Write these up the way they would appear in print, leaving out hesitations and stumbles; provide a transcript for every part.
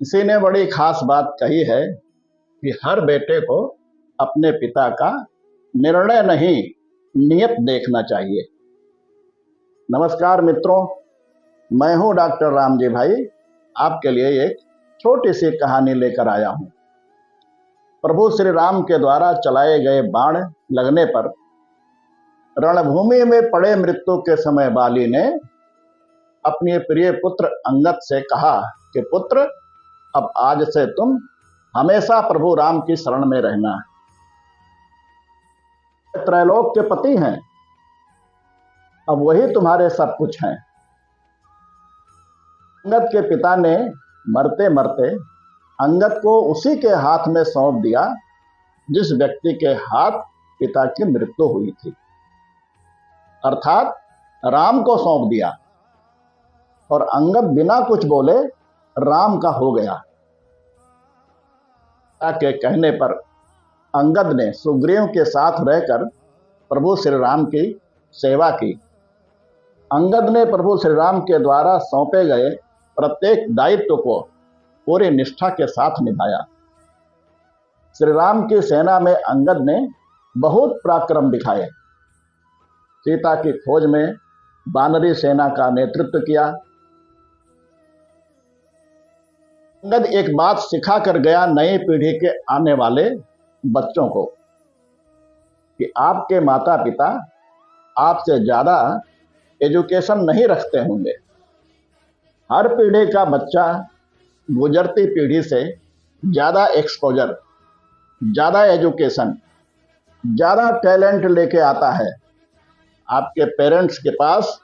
किसी ने बड़ी खास बात कही है कि हर बेटे को अपने पिता का निर्णय नहीं, नियत देखना चाहिए। नमस्कार मित्रों, मैं हूं डॉक्टर रामजी भाई, आपके लिए एक छोटी सी कहानी लेकर आया हूं। प्रभु श्री राम के द्वारा चलाए गए बाण लगने पर रणभूमि में पड़े मृत्यु के समय बाली ने अपने प्रिय पुत्र अंगद से कहा कि पुत्र, अब आज से तुम हमेशा प्रभु राम की शरण में रहना। त्रैलोक के पति हैं, अब वही तुम्हारे सब कुछ हैं। अंगद के पिता ने मरते मरते अंगद को उसी के हाथ में सौंप दिया जिस व्यक्ति के हाथ पिता की मृत्यु हुई थी, अर्थात राम को सौंप दिया। और अंगद बिना कुछ बोले राम का हो गया। पिता के कहने पर अंगद ने सुग्रीव के साथ रहकर प्रभु श्री राम की सेवा की। अंगद ने प्रभु श्री राम के द्वारा सौंपे गए प्रत्येक दायित्व को पूरी निष्ठा के साथ निभाया। श्री राम की सेना में अंगद ने बहुत पराक्रम दिखाए। सीता की खोज में वानरी सेना का नेतृत्व किया। अंगद एक बात सिखा कर गया नई पीढ़ी के आने वाले बच्चों को कि आपके माता पिता आपसे ज्यादा एजुकेशन नहीं रखते होंगे। हर पीढ़ी का बच्चा गुजरती पीढ़ी से ज्यादा एक्सपोजर, ज्यादा एजुकेशन, ज्यादा टैलेंट लेके आता है। आपके पेरेंट्स के पास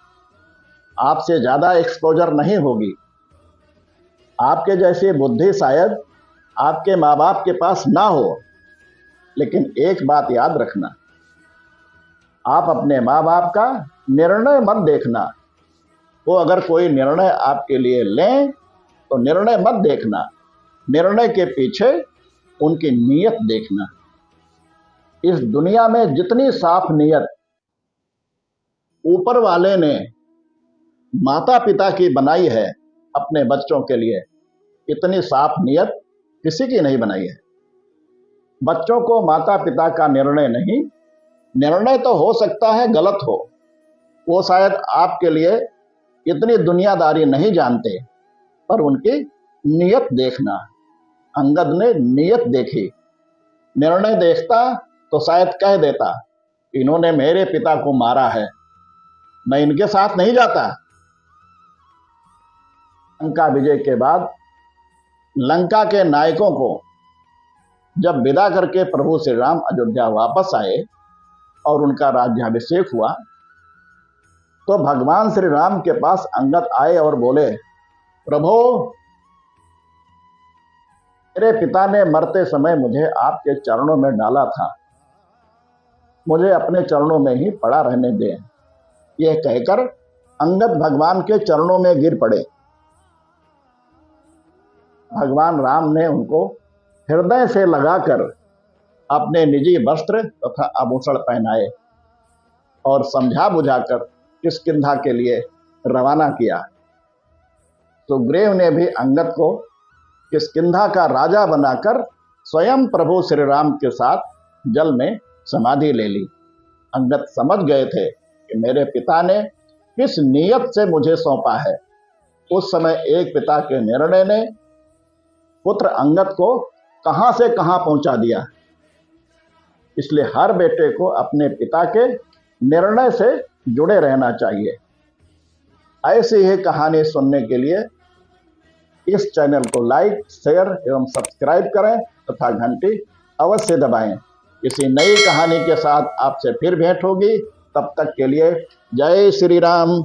आपसे ज्यादा एक्सपोजर नहीं होगी। आपके जैसी बुद्धि शायद आपके माँ बाप के पास ना हो, लेकिन एक बात याद रखना, आप अपने माँ बाप का निर्णय मत देखना। वो अगर कोई निर्णय आपके लिए लें तो निर्णय मत देखना, निर्णय के पीछे उनकी नीयत देखना। इस दुनिया में जितनी साफ नीयत ऊपर वाले ने माता पिता की बनाई है अपने बच्चों के लिए, इतनी साफ नियत किसी की नहीं बनाई है। बच्चों को माता पिता का निर्णय नहीं, निर्णय तो हो सकता है गलत हो, वो शायद आपके लिए इतनी दुनियादारी नहीं जानते, पर उनकी नियत देखना। अंगद ने नियत देखी। निर्णय देखता तो शायद कह देता, इन्होंने मेरे पिता को मारा है, मैं इनके साथ नहीं जाता। लंका विजय के बाद लंका के नायकों को जब विदा करके प्रभु श्री राम अयोध्या वापस आए और उनका राज्याभिषेक हुआ, तो भगवान श्री राम के पास अंगद आए और बोले, प्रभु, मेरे पिता ने मरते समय मुझे आपके चरणों में डाला था, मुझे अपने चरणों में ही पड़ा रहने दें। यह कहकर अंगद भगवान के चरणों में गिर पड़े। भगवान राम ने उनको हृदय से लगाकर अपने निजी वस्त्र तथा आभूषण पहनाए और समझा बुझाकर किष्किंधा के लिए रवाना किया। सुग्रीव ने भी अंगद को किष्किंधा का राजा बनाकर स्वयं प्रभु श्री राम के साथ जल में समाधि ले ली। अंगद समझ गए थे कि मेरे पिता ने किस नियत से मुझे सौंपा है। उस समय एक पिता के निर्णय ने पुत्र अंगद को कहां से कहां पहुंचा दिया। इसलिए हर बेटे को अपने पिता के निर्णय से जुड़े रहना चाहिए। ऐसी ही कहानी सुनने के लिए इस चैनल को लाइक, शेयर एवं सब्सक्राइब करें तथा घंटी अवश्य दबाएं। किसी नई कहानी के साथ आपसे फिर भेंट होगी। तब तक के लिए जय श्री राम।